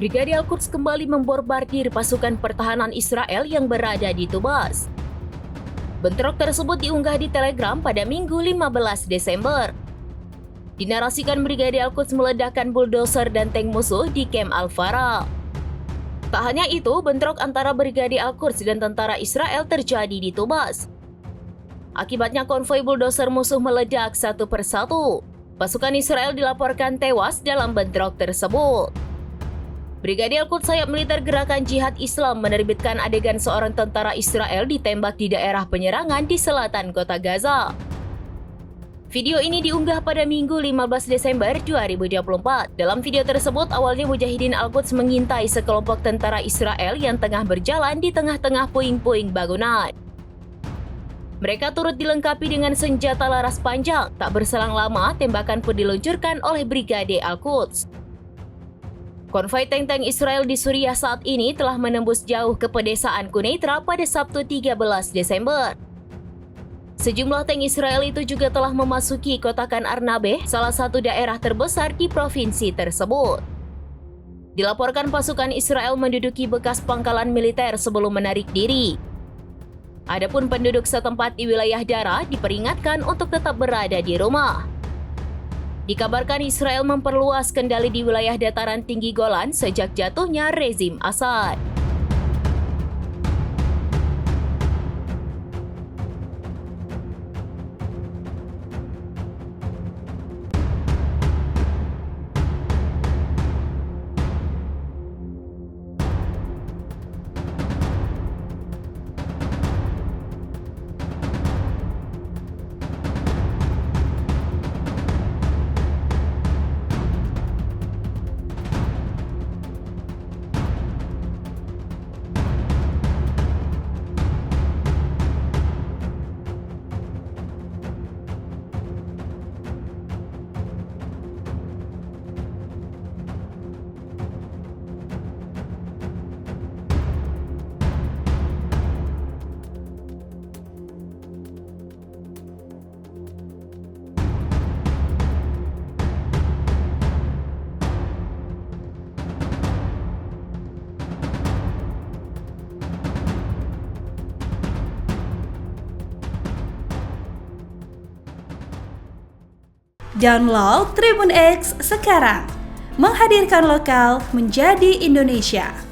Brigade Al-Quds kembali membombardir pasukan pertahanan Israel yang berada di Tubas. Bentrok tersebut diunggah di Telegram pada Minggu 15 Desember. Dinarasikan Brigade Al-Quds meledakkan bulldozer dan tank musuh di Kem Al-Fara. Tak hanya itu, bentrok antara Brigade Al-Quds dan tentara Israel terjadi di Tubas. Akibatnya konvoi bulldozer musuh meledak satu persatu. Pasukan Israel dilaporkan tewas dalam bentrok tersebut. Brigade Al-Quds sayap militer Gerakan Jihad Islam menerbitkan adegan seorang tentara Israel ditembak di daerah penyerangan di selatan kota Gaza. Video ini diunggah pada Minggu 15 Desember 2024. Dalam video tersebut, awalnya Mujahidin Al-Quds mengintai sekelompok tentara Israel yang tengah berjalan di tengah-tengah puing-puing bangunan. Mereka turut dilengkapi dengan senjata laras panjang. Tak berselang lama, tembakan pun diluncurkan oleh Brigade Al-Quds. Konvoi tank-tank Israel di Suriah saat ini telah menembus jauh ke pedesaan Quneitra pada Sabtu 13 Desember. Sejumlah tank Israel itu juga telah memasuki kota Khan Arnabeh, salah satu daerah terbesar di provinsi tersebut. Dilaporkan pasukan Israel menduduki bekas pangkalan militer sebelum menarik diri. Adapun penduduk setempat di wilayah Dara diperingatkan untuk tetap berada di rumah. Dikabarkan Israel memperluas kendali di wilayah dataran tinggi Golan sejak jatuhnya rezim Assad. Download Tribun X sekarang, menghadirkan lokal menjadi Indonesia.